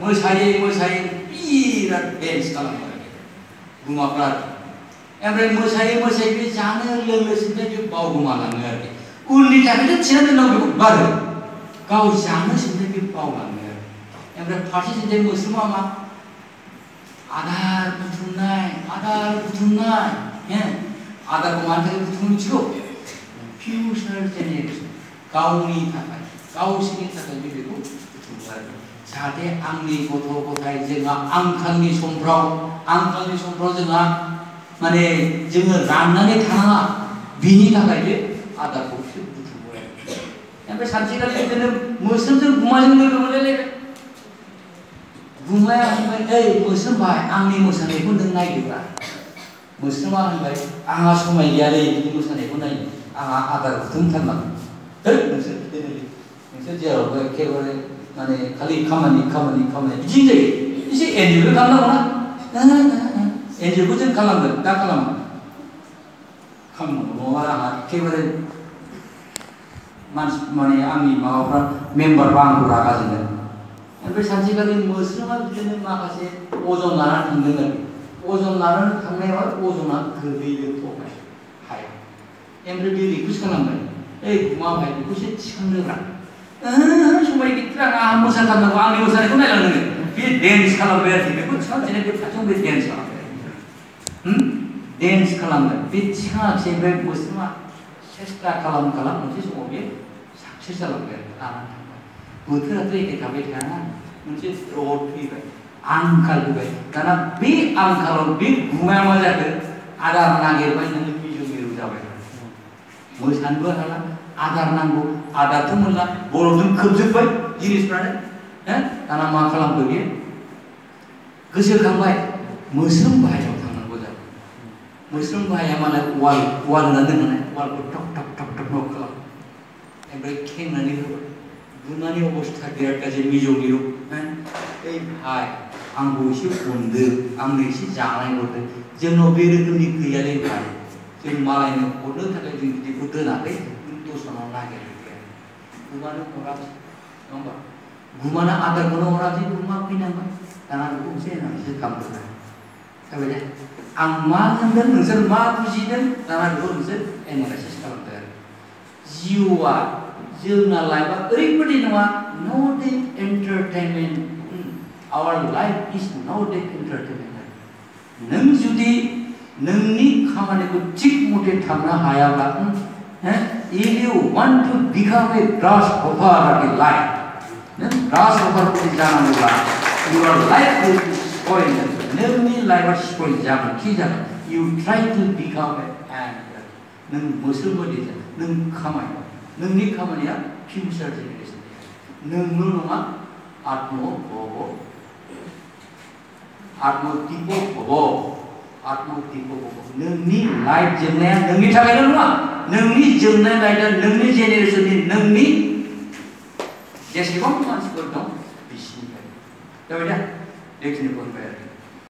मोसायै बिराद डेन्स खालामो गुमाफ्रा ओमफ्राय मोसायै बे जानो लोंनोसैनिफ्राय बे बावगोमालाङो आरोखि उननि थाखायनो थिना दोननांगौ बेखौ बारो गाव जानो सोंनाय बे बावलाङो आरो ओमफ्राय फारसेथिंजाय मोस्रोमा मा आदार बुथुमनाय आदारखौ मानि थाखाय बुथुमनो मिथिगौ फिउचार जेनेरेसन गावनि थाखाय गावसोरनि थाखाय बेखौ बुथुमो आरो जाहाथे आंनि गथ' गथाय जोंहा आंखालनि समफ्राव जोंहा माने जोङो राननानै थानाङा बिनि थाखाय बे आदारखौ बुथुमो आरो ओमफ्राय सानसेखालि बिदिनो मोस्रोमजों गुमाजों लोगो मोनलायलायबाय गुमाया होनबाय ओइ मोस्रोम भाइ आंनि मोसानायखौ नों नायदोब्रा मोस्रोमा होनबाय आंहा समाय गैयालै बिनि मोसानायखौ नायनो आंहा आदार बुथुमथारनांगौ नोंसोर जेरावबो एखेबारे माने खालि खामानि बिदि जायो एसे एन्जयबो खालामनांगौ ना एन्जयखौ जों खालामगोन दा खालामो नङाबा आंहा एखेबारे मानसि माने आंनि माबाफ्रा मेम्बारफ्रा आंखौ रागा जोंगोन ओमफ्राय सानसेखालि मोस्रोमा बिदिनो माखासे अजन लानानै थांदों आरो अजन लानानै थांनायाव अजना गोलैजोबबाय हायाव ओमफ्राय बे रिकुवेस्ट खालामबाय ओइ गुमा भाइ बेखौ एसे थिखांनोब्रा समाय गैथारा आंहा मोसाथारनांगौ आंनि मोसानायखौ नायलांनो बे डेन्स खालामबाय आरोखि बेखौ थिखांसैना बे खाथियाव बे डेन्स खालामबाय डेन्स खालामबाय बे थिखाङाखिसै ओमफ्राय मोस्रोमा सेस्था खालाम मोनसे समाव बे साक्सेस जालांबाय आरो लानानै थांबाय बोथोराथ' एखे थाबाय थाया मोनसे रड फैबाय आंखाल फैबाय दाना बे आंखालाव बे गुमाया मा जाखो आदार नागिरबाय नोङो मिरु जाबाय मोसानोबो हाला आदार नांगौ आदारथ' मोनला बरफजों खोबजोब्बाय जिनिसफ्रानो दाना मा खालामखो बियो गोसोखांबाय मोस्रोम बाहायाव थांनांगौ जाबाय मोस्रोम बाहाया मालाय वाल होनानै दोननाय वालखौ टक खालाम ओमफ्राय खेंनानै होबाय गुमानि अबस्था बिराद गाज्रि मिरौ ओइ भाइ आंखौ एसे अनदो आंनो एसे जानाय हरदो जोंनाव बे रोखोमनि गैयालै भाइ जों मालायनो हरनो थाखाय जों बिदिखौ दोनाखै दस्रानाव नागिरहैबाय गुमानो हरासै नङा होमबा गुमानो आदारखौनो हरासै गुमा फैनांबाय दाना बेखौ एसे होनानैसो खालामदों जाबाय दे आं मा होनदों नोंसोर मा बुजिदों दाना बेखौ नोंसोर एनालाइसिस खालामदो आरो जिउआ जोंना लाइफआ ओरैबायदि नङा नो डे एन्टारटेनमेन्ट आवर लाइफ इज नो डे एन्टारटेनमेन्ट नों जुदि नोंनि खामानिखौ थिग मथे थांनो हायाब्ला if you want to become a grasshopper in life नों grasshopper बायदि जानांगौब्ला your life will be spoiled नोंनि लाइफआ स्पइल जागोन खि जागोन you try to become an ant नों मोस्रोम बायदि नों खामानि नोंनि खामानिया फिउचार जेनेरेसन नोंल' नङा आत्मतिप नोंनि लाइफ जोबनाया नोंनि थाखायल' नङा नोंनि जोबनाय लाइफआ नोंनि जेनेरेसननि नोंनि जेसेबां मानसिफोर दं बिसिनि थाखाय जाबाय दा बेखिनिखौ होनबाय आरो